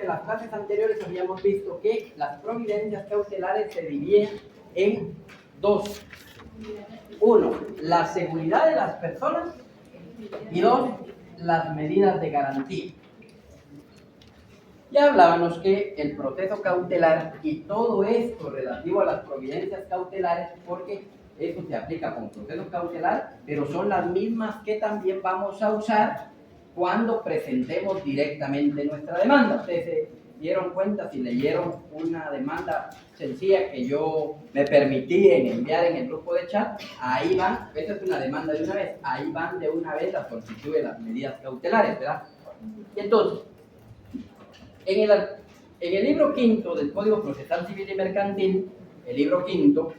las clases anteriores habíamos visto que las providencias cautelares se dividen en dos. Uno, la seguridad de las personas, y dos, las medidas de garantía. Ya hablábamos que el proceso cautelar y todo esto relativo a las providencias cautelares, porque eso se aplica como proceso cautelar, pero son las mismas que también vamos a usar cuando presentemos directamente nuestra demanda. Ustedes se dieron cuenta, si leyeron una demanda sencilla que yo me permití enviar en el grupo de chat, ahí van, esta es una demanda de una vez, ahí van de una vez la solicitud de las medidas cautelares, ¿verdad? Entonces, en el libro quinto del Código Procesal Civil y Mercantil, el libro quinto,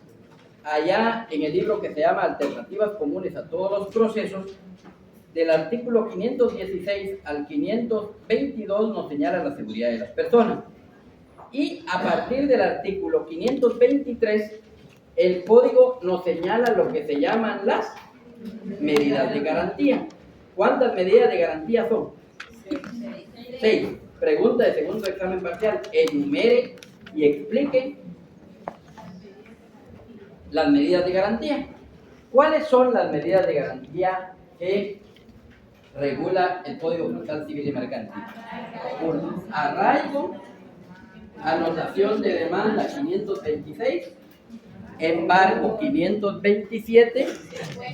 allá en el libro que se llama Alternativas Comunes a todos los procesos, del artículo 516 al 522 nos señala la seguridad de las personas. Y a partir del artículo 523, el código nos señala lo que se llaman las medidas de garantía. ¿Cuántas medidas de garantía son? 6. Pregunta de segundo examen parcial. Enumere y explique las medidas de garantía. ¿Cuáles son las medidas de garantía que regula el Código Procesal Civil y Mercantil? 1. Arraigo, anotación de demanda 526, embargo 527,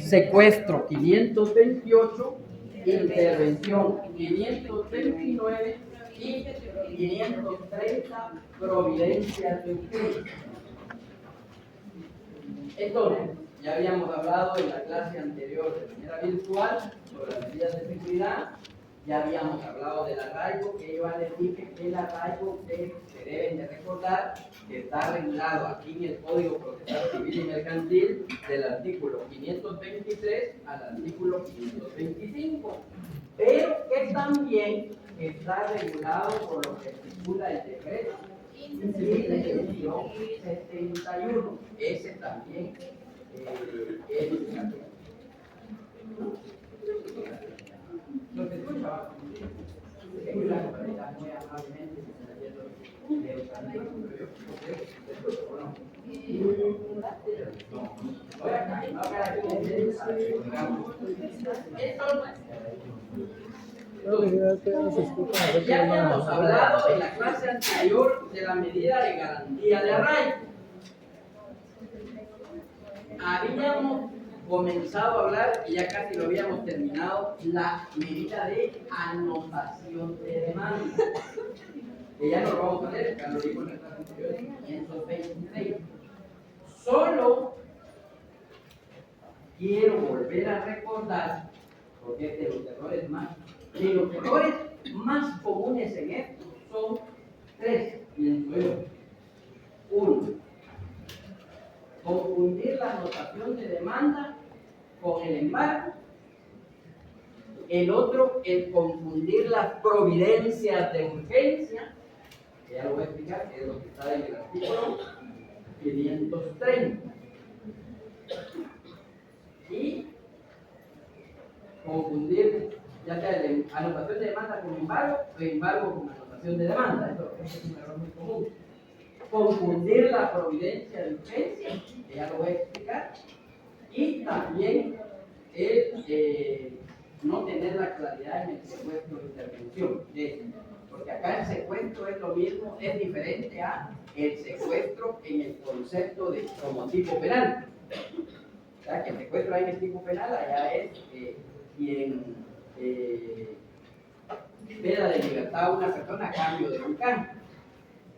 secuestro 528, intervención 529 y 530 providencias de urgencia. Entonces, ya habíamos hablado en la clase anterior de manera virtual sobre las medidas de seguridad, ya habíamos hablado del arraigo, que iba a decir que el arraigo se deben de recordar que está regulado aquí en el Código Procesal Civil y Mercantil del artículo 523 al artículo 525, pero que también está regulado por lo que estipula el decreto 71. Ese también es obligatorio. ¿No se escucha? Muy amablemente. Ya habíamos hablado en la clase anterior de la medida de garantía de arraigo. Habíamos comenzado a hablar, y ya casi lo habíamos terminado, la medida de anotación de demanda. Que ya no lo vamos a hacer, ya lo digo en la clase anterior, 526. Solo quiero volver a recordar, porque es de los errores más comunes en esto son 3, pienso yo. 1. Confundir la anotación de demanda con el embargo. El otro, el confundir las providencias de urgencia, que ya lo voy a explicar, que es lo que está en el artículo 530. Y confundir, ya sea de anotación de demanda con embargo o embargo con anotación de demanda. Eso es un error muy común. Confundir la providencia de urgencia, que ya lo voy a explicar, y también el no tener la claridad en el secuestro de intervención. Porque acá el secuestro es lo mismo, es diferente a el secuestro en el concepto de como tipo penal. O sea, que el secuestro ahí en el tipo penal allá es quien veda de libertad a una persona a cambio de un cambio.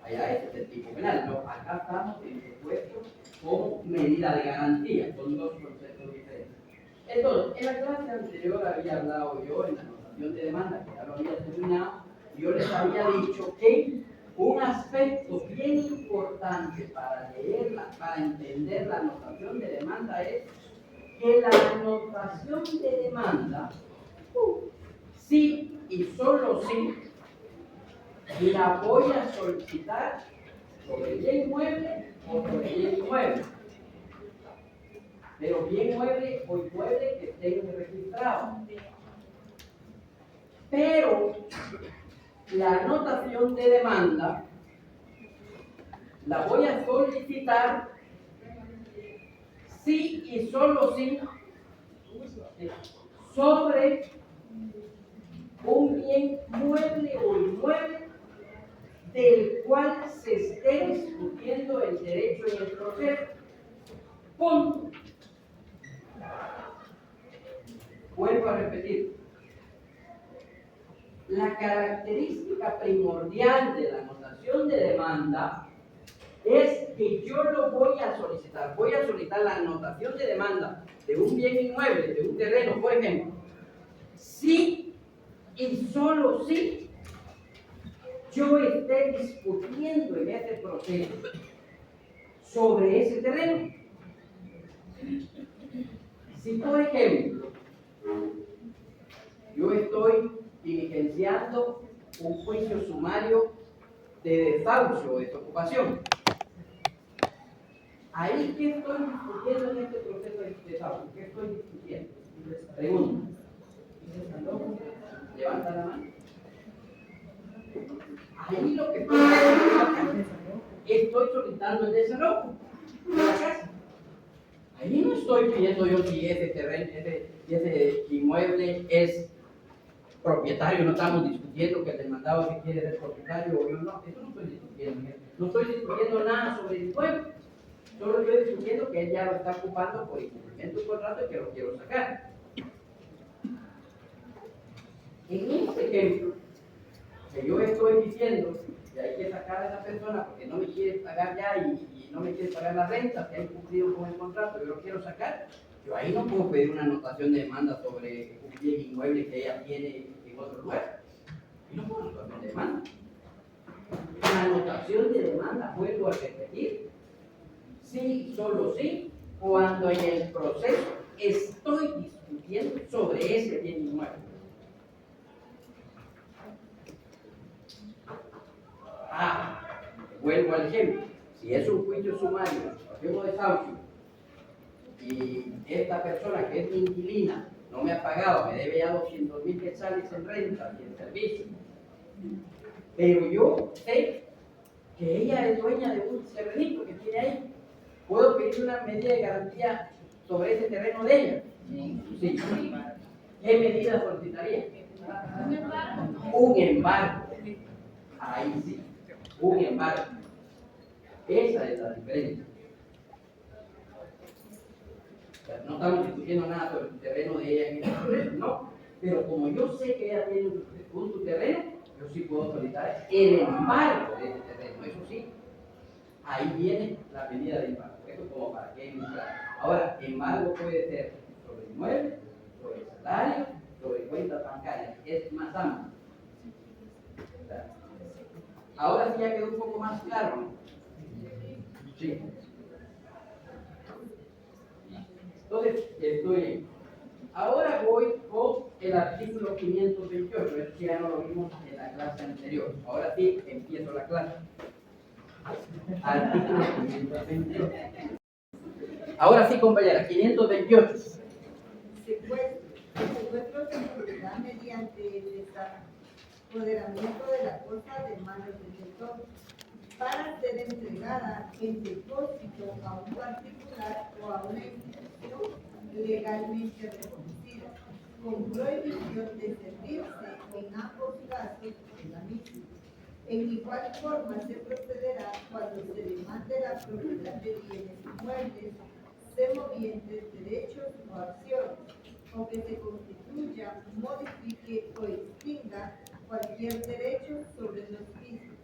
Allá es el tipo penal. No, acá estamos en secuestro como medida de garantía. Son dos conceptos diferentes. Entonces, en la clase anterior había hablado yo en la anotación de demanda, que ya lo había terminado, yo les había dicho que un aspecto bien importante para leerla, para entender la anotación de demanda es que la anotación de demanda, sí y solo sí, la voy a solicitar sobre bien mueble o sobre bien inmueble. Pero bien mueble o inmueble que estén registrados. Pero la notación de demanda la voy a solicitar si y solo si sobre un bien mueble o inmueble del cual se esté discutiendo el derecho en el proceso. Punto. Vuelvo a repetir. La característica primordial de la notación de demanda es que yo lo voy a solicitar. Voy a solicitar la notación de demanda de un bien inmueble, de un terreno, por ejemplo, si y solo si yo esté discutiendo en ese proceso sobre ese terreno. Si, por ejemplo, yo estoy diligenciando un juicio sumario de desahucio o desocupación, ahí, ¿qué estoy discutiendo en este proceso de desahucio? ¿Qué estoy discutiendo? Pregunta. Levanta la mano. Ahí lo que estoy solicitando el desalojo de la casa. Ahí no estoy pidiendo yo si ese terreno, ese inmueble es propietario, no estamos discutiendo que el demandado se quiere ser propietario o yo no, eso no estoy discutiendo. No estoy discutiendo nada sobre el inmueble, solo estoy discutiendo que él ya lo está ocupando por incumplimiento del contrato y que lo quiero sacar. En este ejemplo, que yo estoy diciendo que hay que sacar a esa persona porque no me quiere pagar ya y no me quiere pagar la renta, que ha incumplido con el contrato, yo lo quiero sacar, yo ahí no puedo pedir una anotación de demanda sobre un bien inmueble que ella tiene en otro lugar. Y no puedo anotación de demanda. La anotación de demanda, vuelvo a repetir, sí, solo sí, cuando en el proceso estoy discutiendo sobre ese bien inmueble. Vuelvo al ejemplo. Si es un juicio sumario, un desahucio, y esta persona que es mi inquilina no me ha pagado, me debe ya 200,000 quetzales en renta y en servicio, pero yo sé que ella es dueña de un terrenito que tiene ahí, ¿puedo pedir una medida de garantía sobre ese terreno de ella? Sí. ¿Qué medida solicitaría? Un embargo. Ahí sí, un embargo. Esa es la diferencia. No estamos discutiendo nada sobre el terreno de ella en este proceso, no. Pero como yo sé que ella tiene su terreno, yo sí puedo solicitar el embargo de ese terreno. Eso sí, ahí viene la medida de embargo. Eso es como para que claro. Ahora, embargo puede ser sobre inmueble, sobre salario, sobre cuentas bancarias. Es más amplio. Ahora sí ya quedó un poco más claro, ¿no? Sí. Entonces, ahora voy con el artículo 528, es que ya no lo vimos en la clase anterior. Ahora sí, empiezo la clase. Artículo 528. Ahora sí, compañera, 528. Secuestro se produrá mediante el apoderamiento de la cosa de manos del sector para ser entregada en depósito a un particular o a una institución legalmente reconocida, con prohibición de servirse en ambos casos de la misma. En igual forma se procederá cuando se demande la propiedad de bienes inmuebles, semovientes, derechos o acciones, o que se constituya, modifique o extinga cualquier derecho sobre los mismos.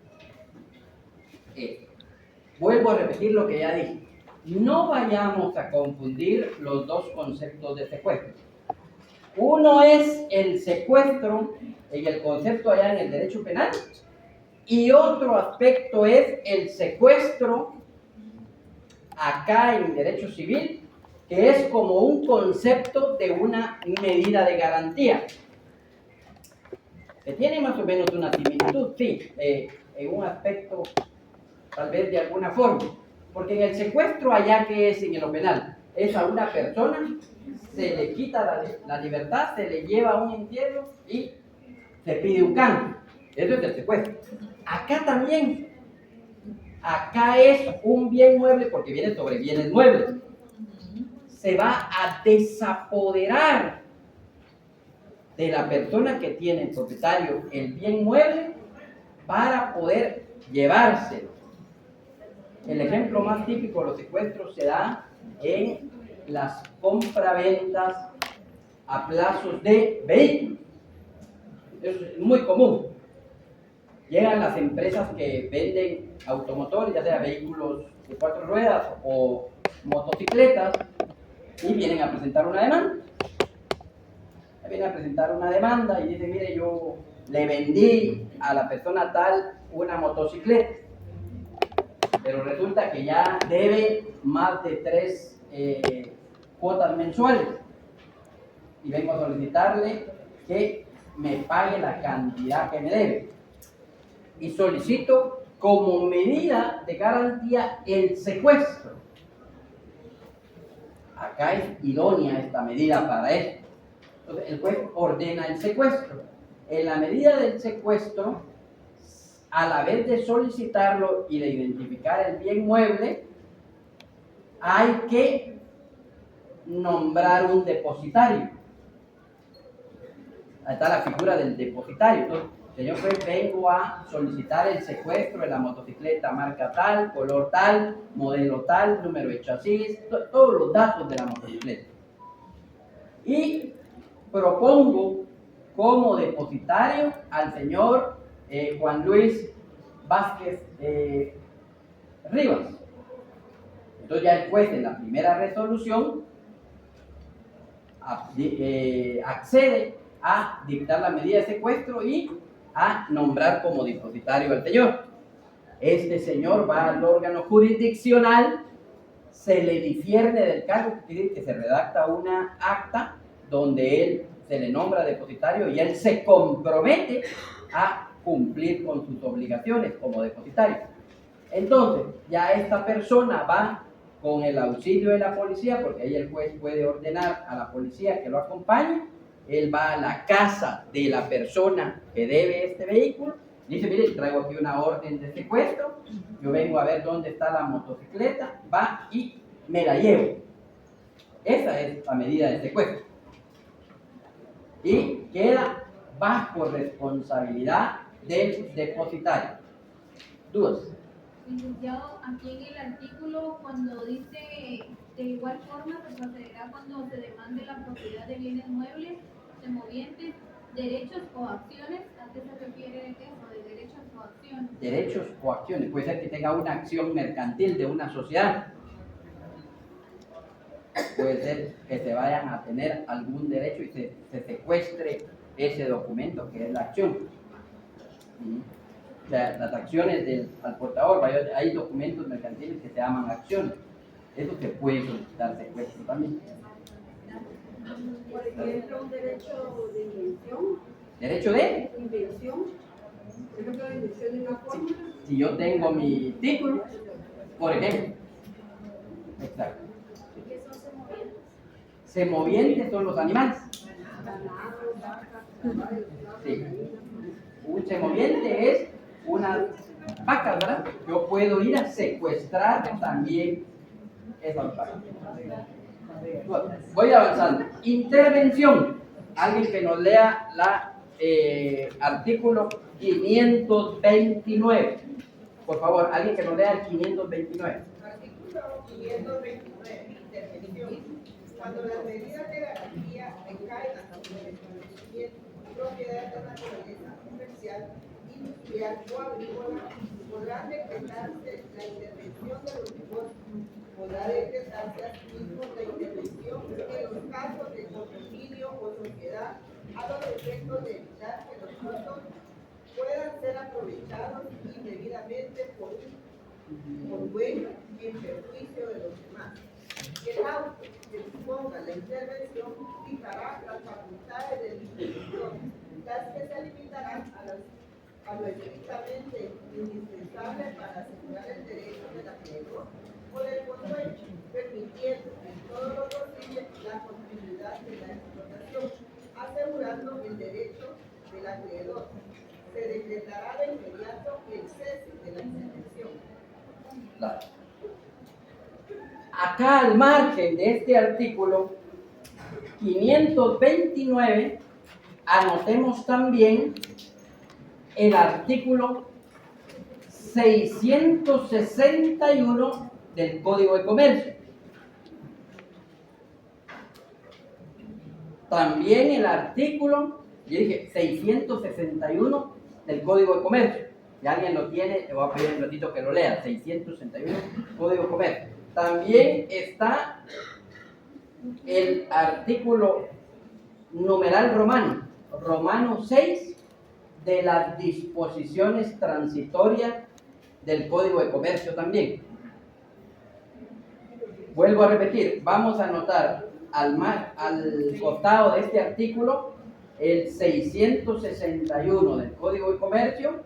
Vuelvo a repetir lo que ya dije. No vayamos a confundir los dos conceptos de secuestro. Uno es el secuestro en el concepto allá en el derecho penal y otro aspecto es el secuestro acá en el derecho civil, que es como un concepto de una medida de garantía. Tiene más o menos una similitud, sí, en un aspecto tal vez de alguna forma, porque en el secuestro allá que es en lo penal, es a una persona, se le quita la libertad, se le lleva a un entierro y se pide un cambio. Eso es el secuestro. Acá también. Acá es un bien mueble porque viene sobre bienes muebles. Se va a desapoderar de la persona que tiene el propietario el bien mueble para poder llevárselo. El ejemplo más típico de los secuestros se da en las compraventas a plazos de vehículos. Eso es muy común. Llegan las empresas que venden automotores, ya sea vehículos de 4 ruedas o motocicletas, y vienen a presentar una demanda. Vienen a presentar una demanda y dicen, mire, yo le vendí a la persona tal una motocicleta, pero resulta que ya debe más de 3 cuotas mensuales y vengo a solicitarle que me pague la cantidad que me debe y solicito como medida de garantía el secuestro. Acá es idónea esta medida para eso. Entonces el juez ordena el secuestro. En la medida del secuestro, a la vez de solicitarlo y de identificar el bien mueble, hay que nombrar un depositario. Ahí está la figura del depositario. Entonces, señor juez, vengo a solicitar el secuestro de la motocicleta marca tal, color tal, modelo tal, número de chasis, todos los datos de la motocicleta. Y propongo como depositario al señor Juan Luis Vázquez Rivas. Entonces ya el juez en la primera resolución accede a dictar la medida de secuestro y a nombrar como depositario al señor. Este señor va al órgano jurisdiccional, se le difierne del cargo, que se redacta una acta donde él se le nombra depositario y él se compromete a cumplir con sus obligaciones como depositario. Entonces, ya esta persona va con el auxilio de la policía, porque ahí el juez puede ordenar a la policía que lo acompañe. Él va a la casa de la persona que debe este vehículo, dice, mire, traigo aquí una orden de secuestro, yo vengo a ver dónde está la motocicleta, va y me la llevo. Esa es la medida de secuestro. Y queda bajo responsabilidad del depositario. ¿Dudas? Licenciado, aquí en el artículo, cuando dice de igual forma se procederá cuando se demande la propiedad de bienes muebles, semovientes, derechos o acciones, ¿a qué se refiere eso de derechos o acciones? Derechos o acciones, puede ser que tenga una acción mercantil de una sociedad, puede ser que se vayan a tener algún derecho y se secuestre ese documento que es la acción. O sea, las acciones al portador, hay documentos mercantiles que se llaman acciones. Eso se puede solicitar secuestro también. Por ejemplo, un derecho de invención. ¿Derecho de? Invención. Por ejemplo, la invención de una fórmula. Si yo tengo mi título, por ejemplo. Exacto. ¿Qué son semovientes? Semovientes son los animales. Ganado, vaca, caballo, Sí. Un semoviente es una vaca, ¿verdad? Yo puedo ir a secuestrar también esas vacas. Voy avanzando. Intervención. Alguien que nos lea la artículo 529. Por favor, alguien que nos lea el 529. Artículo 529. Intervención. Cuando las medidas de garantía recaen sobre el establecimiento, propiedad de naturaleza comercial, industrial o agrícola, podrá decretarse la intervención de los negocios. Podrá decretarse asimismo la intervención en los casos de condominio o sociedad a los efectos de evitar que los fondos puedan ser aprovechados indebidamente por dueño en perjuicio de los demás. El auto que disponga la intervención fijará las facultades del interventor, las que se limitarán a lo estrictamente indispensable para asegurar el derecho del acreedor o del condueño, permitiendo en todo lo posible la continuidad de la explotación, asegurando el derecho del acreedor. se decretará de inmediato el cese de la intervención. Claro. Acá al margen de este artículo 529, anotemos también el artículo 661 del Código de Comercio. También el artículo, yo dije 661 del Código de Comercio. Si alguien lo tiene, le voy a pedir un ratito que lo lea. 661 Código de Comercio. También está el artículo numeral romano 6 de las disposiciones transitorias del Código de Comercio también. Vuelvo a repetir, vamos a anotar al costado de este artículo el 661 del Código de Comercio,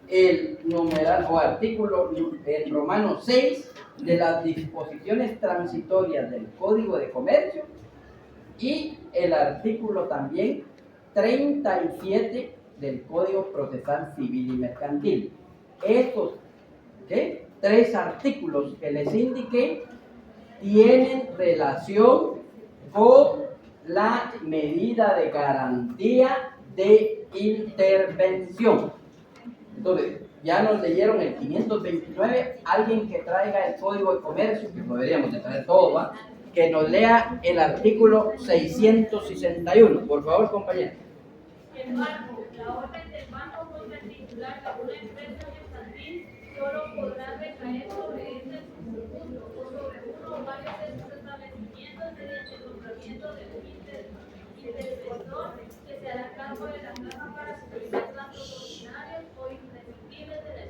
el numeral o artículo el romano 6 de las disposiciones transitorias del Código de Comercio y el artículo también 37 del Código Procesal Civil y Mercantil. Estos tres artículos que les indiqué tienen relación con la medida de garantía de intervención. Entonces, ya nos leyeron el 529, alguien que traiga el Código de Comercio, que lo deberíamos de traer todo, ¿va? Que nos lea el artículo 661. Por favor, compañero. El banco, la orden del banco contra el titular de una empresa mercantil solo podrá recaer sobre este subconjunto o sobre uno o varios de sus establecimientos mediante el nombramiento del interventor que se hará cargo de la caja para cubrir los gastos ordinarios o imprescindibles de la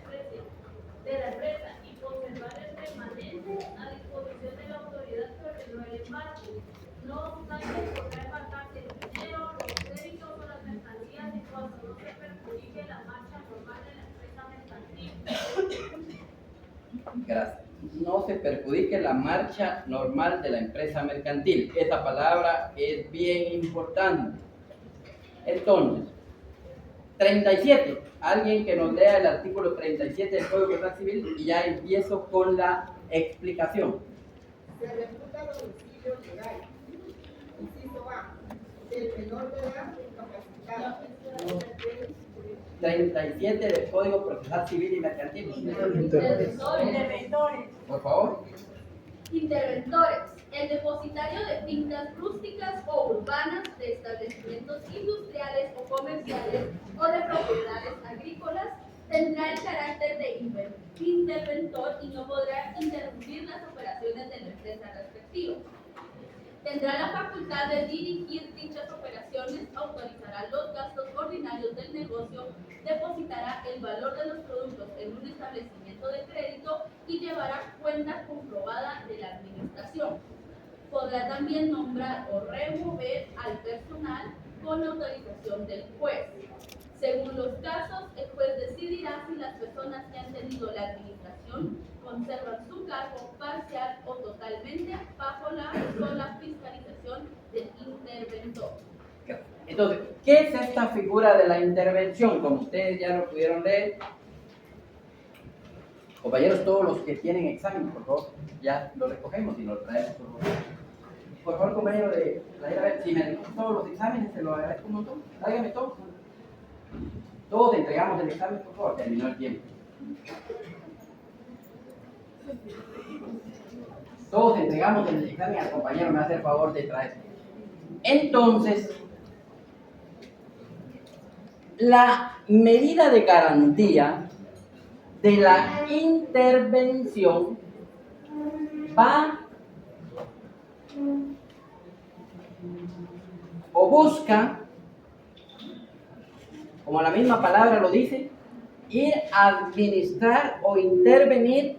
empresa y conservar el remanente a disposición de la autoridad que ordenó el embarque. No obstante, podrá embarcarse el dinero, los créditos o las mercancías en cuanto no se perjudique la marcha normal de la empresa mercantil. Gracias. No se perjudique la marcha normal de la empresa mercantil. Esa palabra es bien importante. Entonces, 37. Alguien que nos lea el artículo 37 del Código Procesal Civil y ya empiezo con la explicación. Se reputa domicilio legal. Inciso A. Del menor de edad incapacitado. 37 del Código Procesal Civil y Mercantil. Interventores. Por favor. Interventores. El depositario de fincas rústicas o urbanas, de establecimientos industriales o comerciales o de propiedades agrícolas tendrá el carácter de interventor y no podrá interrumpir las operaciones de la empresa respectiva. Tendrá la facultad de dirigir dichas operaciones, autorizará los gastos ordinarios del negocio, depositará el valor de los productos en un establecimiento de crédito y llevará cuenta comprobada de la administración. Podrá también nombrar o remover al personal con autorización del juez. Según los casos, el juez decidirá si las personas que han tenido la administración conservan su cargo parcial o totalmente bajo la sola fiscalización del interventor. Entonces, ¿qué es esta figura de la intervención? Como ustedes ya lo pudieron leer, compañeros, todos los que tienen examen, por favor, ya lo recogemos y lo traemos. Por favor, compañero de la si me recogen todos los exámenes, se lo agradezco un montón. Tráigame todos. Todos entregamos el examen, por favor, terminó el tiempo. Todos entregamos el examen al compañero, me hace el favor de traer. Entonces, la medida de garantía de la intervención va o busca, como la misma palabra lo dice, ir a administrar o intervenir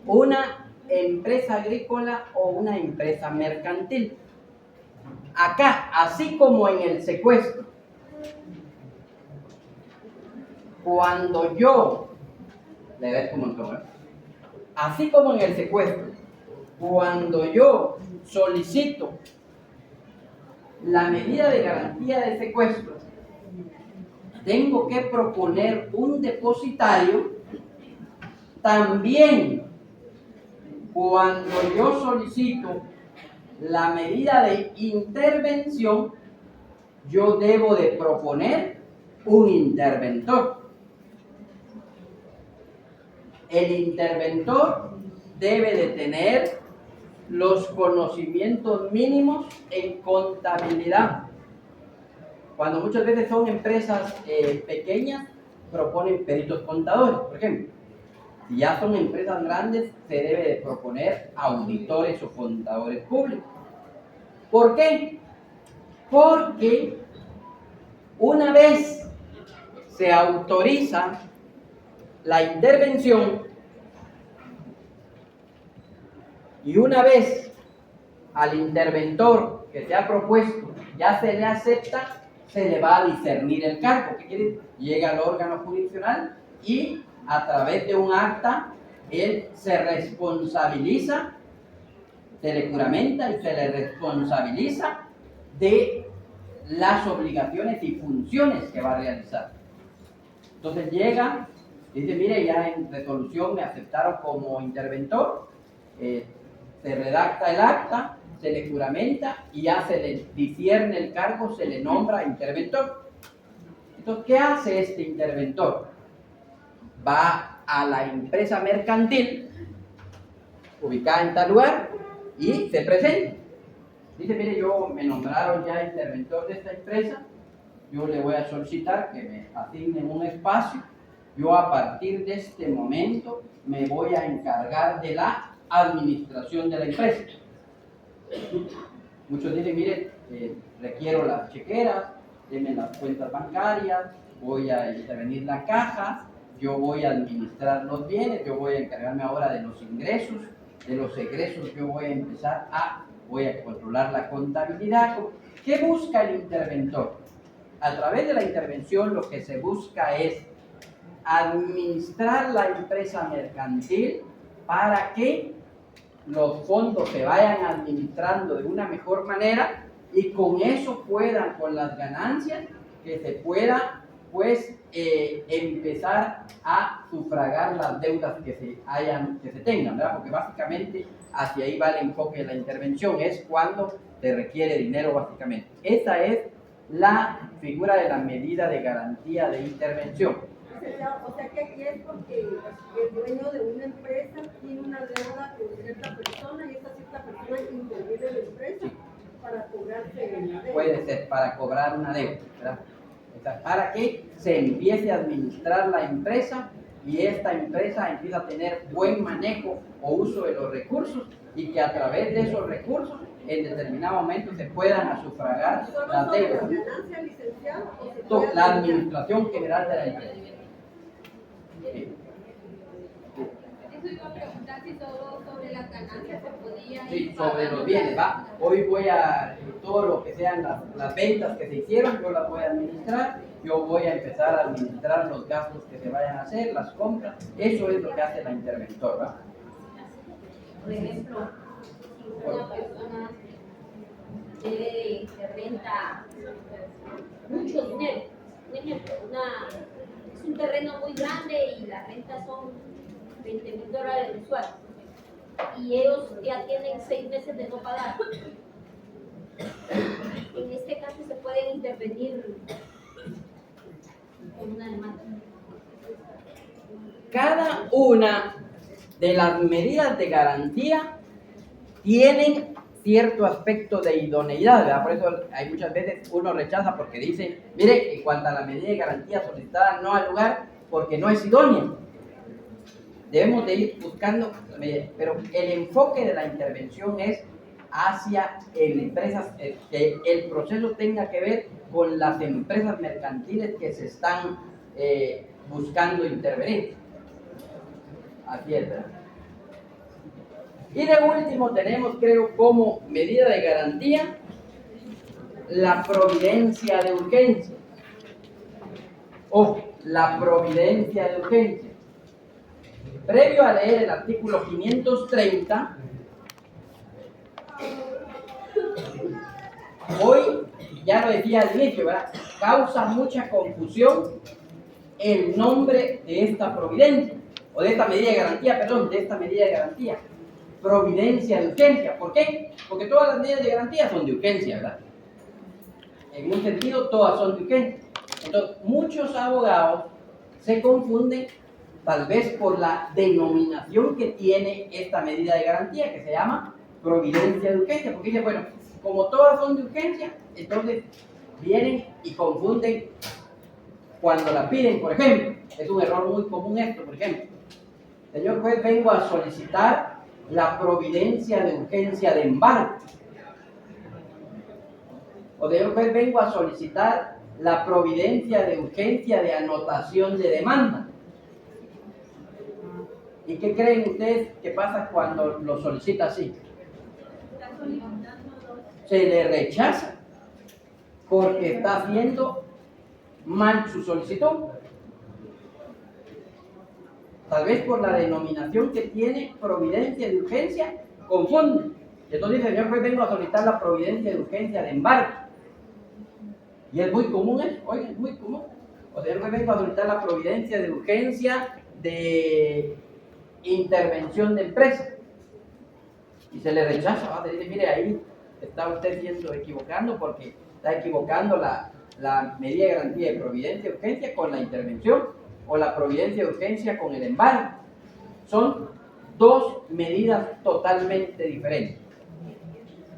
una empresa agrícola o una empresa mercantil. Acá, así como en el secuestro, cuando yo, le agradezco un montón, así como en el secuestro, cuando yo solicito la medida de garantía de secuestro, tengo que proponer un depositario, también cuando yo solicito la medida de intervención, yo debo de proponer un interventor. El interventor debe de tener los conocimientos mínimos en contabilidad. Cuando muchas veces son empresas pequeñas, proponen peritos contadores, por ejemplo. Si ya son empresas grandes, se debe de proponer auditores o contadores públicos. ¿Por qué? Porque una vez se autoriza la intervención y una vez al interventor que se ha propuesto ya se le acepta, se le va a discernir el cargo. ¿Qué quiere decir? Llega al órgano jurisdiccional y a través de un acta él se responsabiliza, se le juramenta y se le responsabiliza de las obligaciones y funciones que va a realizar. Entonces llega, dice, mire, ya en resolución me aceptaron como interventor, se redacta el acta, se le juramenta y ya se le discierne el cargo, se le nombra interventor. Entonces, ¿qué hace este interventor? Va a la empresa mercantil ubicada en tal lugar y se presenta. Dice, mire, yo me nombraron ya interventor de esta empresa, yo le voy a solicitar que me asignen un espacio, yo a partir de este momento me voy a encargar de la administración de la empresa. Muchos dicen, mire, requiero las chequeras, denme las cuentas bancarias, voy a intervenir la caja, yo voy a administrar los bienes, yo voy a encargarme ahora de los ingresos, de los egresos, yo voy a empezar voy a controlar la contabilidad. ¿Qué busca el interventor? A través de la intervención lo que se busca es administrar la empresa mercantil para que los fondos se vayan administrando de una mejor manera y con eso puedan, con las ganancias, que se pueda pues empezar a sufragar las deudas que se tengan, ¿verdad? Porque básicamente hacia ahí va el enfoque de la intervención, es cuando se requiere dinero básicamente. Esa es la figura de la medida de garantía de intervención. O sea que aquí es porque el dueño de una empresa tiene una deuda con cierta persona y esa cierta persona interviene en la empresa para cobrarse la deuda. Puede ser para cobrar una deuda, ¿verdad? O sea, para que se empiece a administrar la empresa y esta empresa empieza a tener buen manejo o uso de los recursos y que a través de esos recursos en determinado momento se puedan sufragar las deudas. La administración general de la empresa. Eso iba a preguntar si sobre las ganancias se podía ir. Sí, sobre los bienes, ¿va? Hoy voy a, todo lo que sean las ventas que se hicieron, yo las voy a administrar, yo voy a empezar a administrar los gastos que se vayan a hacer, las compras, eso es lo que hace la interventor, ¿va? Por ejemplo, si una persona debe de renta mucho dinero, por ejemplo, es un terreno muy grande y la renta son $20,000 mensuales y ellos ya tienen 6 meses de no pagar. En este caso se pueden intervenir con una demanda. Cada una de las medidas de garantía tienen cierto aspecto de idoneidad, ¿verdad? Por eso hay muchas veces uno rechaza porque dice, mire, en cuanto a la medida de garantía solicitada no al lugar porque no es idónea. Debemos de ir buscando, pero el enfoque de la intervención es hacia empresas, que el proceso tenga que ver con las empresas mercantiles que se están buscando intervenir. Así es, ¿verdad? Y de último tenemos, creo, como medida de garantía, la providencia de urgencia. O la providencia de urgencia. Previo a leer el artículo 530, hoy ya lo decía al inicio, ¿verdad? Causa mucha confusión el nombre de esta providencia, o de esta medida de garantía, perdón, de esta medida de garantía. Providencia de urgencia. ¿Por qué? Porque todas las medidas de garantía son de urgencia, ¿verdad? En un sentido, todas son de urgencia. Entonces, muchos abogados se confunden, tal vez por la denominación que tiene esta medida de garantía, que se llama providencia de urgencia, porque dice, bueno, como todas son de urgencia, entonces vienen y confunden cuando la piden. Por ejemplo, es un error muy común esto, por ejemplo, señor juez, vengo a solicitar la providencia de urgencia de embargo, o señor juez, vengo a solicitar la providencia de urgencia de anotación de demanda. ¿Y qué creen ustedes que pasa cuando lo solicita así? Se le rechaza porque está haciendo mal su solicitud. Tal vez por la denominación que tiene providencia de urgencia, confunde. Entonces, señor juez, vengo a solicitar la providencia de urgencia de embargo. Y es muy común eso, oiga, es muy común. O señor juez, vengo a solicitar la providencia de urgencia de intervención de empresa. Y se le rechaza, ¿va? Se dice, mire, ahí está usted siendo equivocando porque está equivocando la medida de garantía de providencia de urgencia con la intervención, o la providencia de urgencia con el embargo. Son dos medidas totalmente diferentes.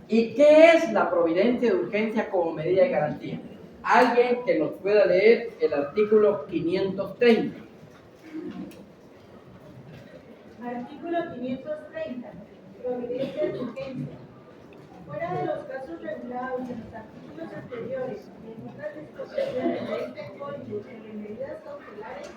¿Y qué es la providencia de urgencia como medida de garantía? Alguien que nos pueda leer el artículo 530. Artículo 530. Providencia de urgencia. Fuera de los casos regulados en los artículos anteriores y en otras disposiciones de este código sobre medidas cautelares,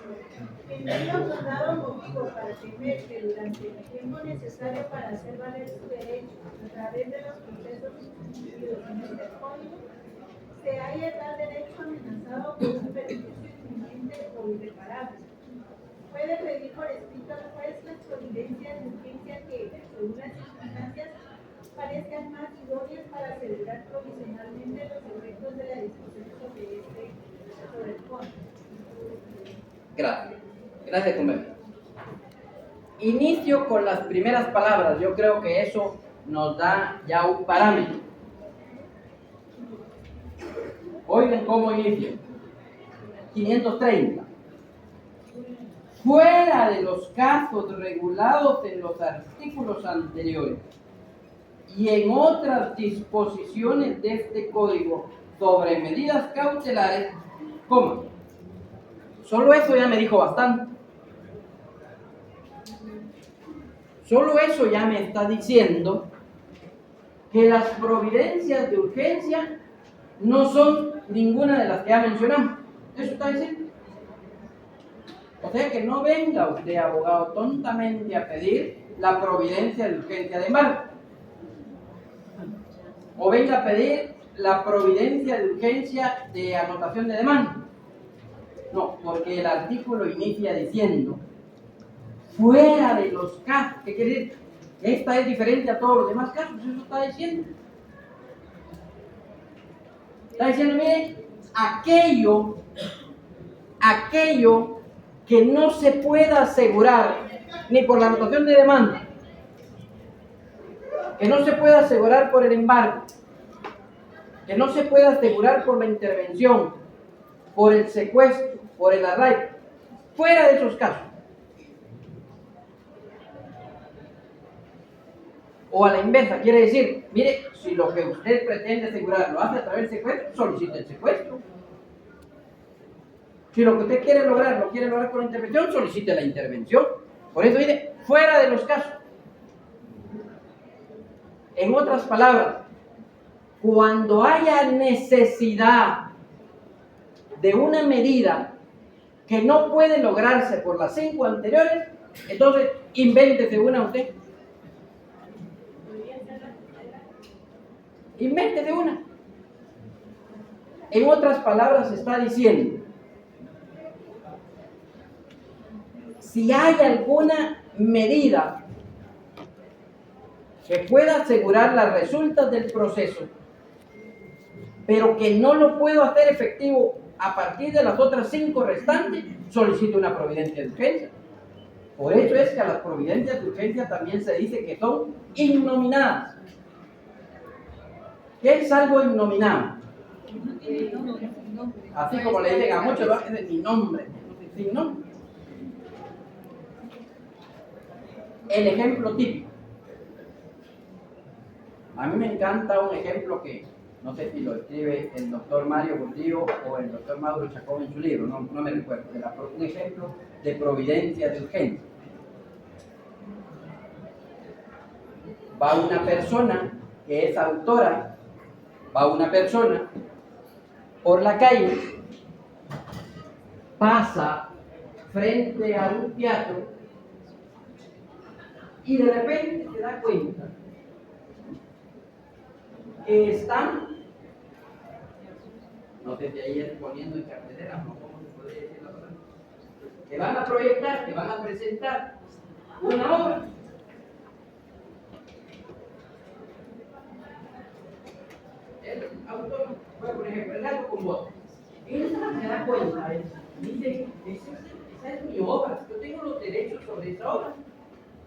que no haya fundado motivo para temer que durante el tiempo necesario para hacer valer su derecho a través de los procesos instituidos en este código, se haya tal derecho amenazado por un perjuicio inminente o irreparable. Puede pedir por escrito al juez las providencias de urgencia que, según las circunstancias, parezcan más idóneas para asegurar provisionalmente los efectos de la discusión sobre el fondo. Gracias. Gracias, compañero. Inicio con las primeras palabras. Yo creo que eso nos da ya un parámetro. Oigan cómo inicio. 530. Fuera de los casos regulados en los artículos anteriores y en otras disposiciones de este código sobre medidas cautelares, ¿cómo? Solo eso ya me dijo bastante. Solo eso ya me está diciendo que las providencias de urgencia no son ninguna de las que ya mencionamos. Eso está diciendo. O sea que no venga usted, abogado, tontamente a pedir la providencia de urgencia de embargo. O venga a pedir la providencia de urgencia de anotación de demanda. No, porque el artículo inicia diciendo, fuera de los casos, ¿qué quiere decir? Esta es diferente a todos los demás casos, eso está diciendo. Está diciendo, mire, aquello que no se pueda asegurar ni por la anotación de demanda, que no se pueda asegurar por el embargo, que no se pueda asegurar por la intervención, por el secuestro, por el arraigo, fuera de esos casos. O a la inversa, quiere decir, mire, si lo que usted pretende asegurar lo hace a través del secuestro, solicite el secuestro. Si lo que usted quiere lograr lo quiere lograr con la intervención, solicite la intervención. Por eso dice, fuera de los casos. En otras palabras, cuando haya necesidad de una medida que no puede lograrse por las 5 anteriores, entonces invéntese una usted. Invéntese una. En otras palabras, está diciendo, si hay alguna medida que pueda asegurar las resultas del proceso, pero que no lo puedo hacer efectivo a partir de las otras 5 restantes, solicito una providencia de urgencia. Por eso es que a las providencias de urgencia también se dice que son innominadas. ¿Qué es algo innominado? Así como le dicen a muchos, lo hacen en mi nombre, sin nombre. El ejemplo típico. A mí me encanta un ejemplo que no sé si lo escribe el doctor Mario Gordillo o el doctor Mauro Chacón en su libro, no me recuerdo. Era un ejemplo de providencia de urgencia. Va una persona que es autora, va una persona por la calle, pasa frente a un teatro y de repente se da cuenta que están, no sé si ahí es poniendo en cartelera, no, ¿cómo se podría decir la palabra? Que van a proyectar, que van a presentar una obra. El autor, bueno, por ejemplo, el gato con botas. Él se da cuenta, dice, esa es mi obra, yo tengo los derechos sobre esa obra.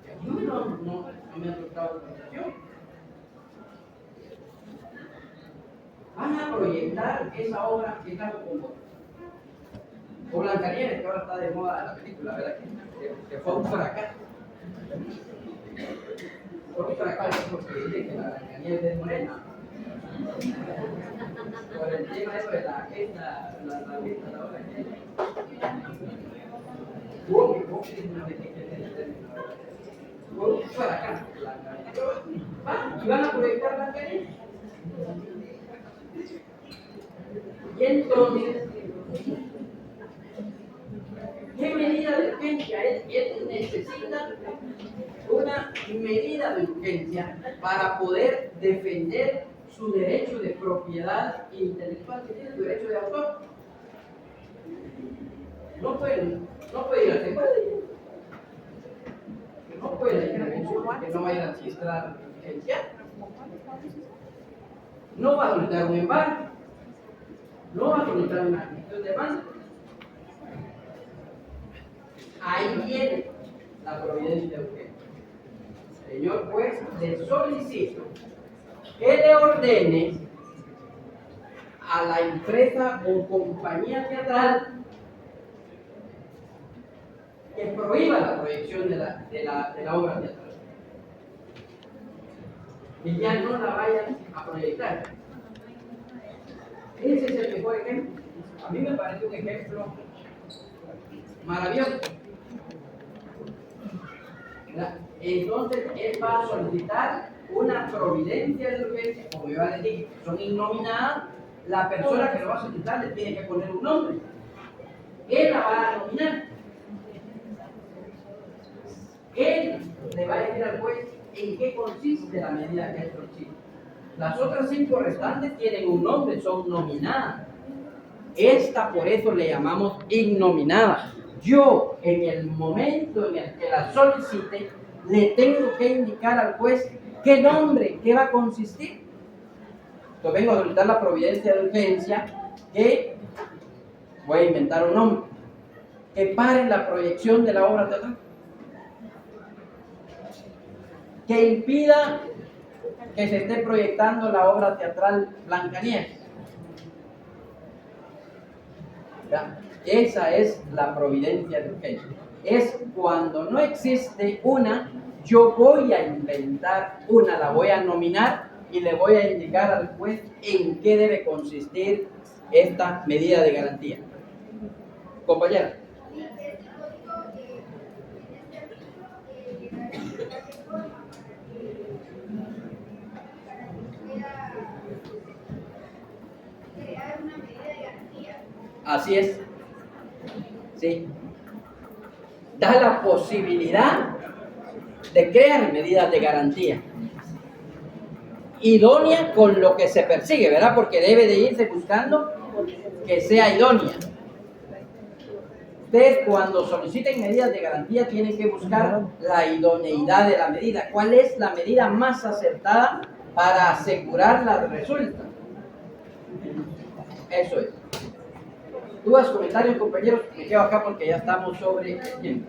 Y a mí no me han tocado autorización. Van a proyectar esa obra que está con botas. O Blancanieves, que ahora está de moda la película, ¿verdad? Que fue un fracaso. Fue un fracaso porque dice que la Blancanieves es morena. Por el tema eso de la agenda, la hora que fue un fracaso. Y van a proyectar Blancanieves. Y entonces, ¿qué medida de urgencia es? Él necesita una medida de urgencia para poder defender su derecho de propiedad intelectual, que tiene su derecho de autor. No puede ir al secuestro, no puede ir a que no vaya a registrar urgencia, no va a solicitar un embargo, no va a solicitar una admisión de mando. Ahí viene la providencia de urgencia. Señor juez, le solicito que le ordene a la empresa o compañía teatral que prohíba la proyección de la obra teatral, que ya no la vayan a proyectar. Ese es el mejor ejemplo. A mí me parece un ejemplo maravilloso. Entonces él va a solicitar una providencia de urgencia, como yo ya les dije, son innominadas. La persona que lo va a solicitar le tiene que poner un nombre. Él la va a nominar. Él le va a decir al juez en qué consiste la medida que él solicita. Las otras 5 restantes tienen un nombre, son nominadas. Esta por eso le llamamos innominada. Yo, en el momento en el que la solicite, le tengo que indicar al juez qué nombre, qué va a consistir. Yo vengo a solicitar la providencia de urgencia, que voy a inventar un nombre, que pare la proyección de la obra teatral, que impida que se esté proyectando la obra teatral Blancanieves. ¿Ya? Esa es la providencia de urgencia. Es cuando no existe una, yo voy a inventar una, la voy a nominar y le voy a indicar al juez en qué debe consistir esta medida de garantía. Compañera. Así es. Sí. Da la posibilidad de crear medidas de garantía idónea con lo que se persigue, ¿verdad? Porque debe de irse buscando que sea idónea. Ustedes cuando soliciten medidas de garantía tienen que buscar la idoneidad de la medida. ¿Cuál es la medida más acertada para asegurar la resulta? Eso es. ¿Dudas, comentarios, compañeros? Me quedo acá porque ya estamos sobre el tiempo.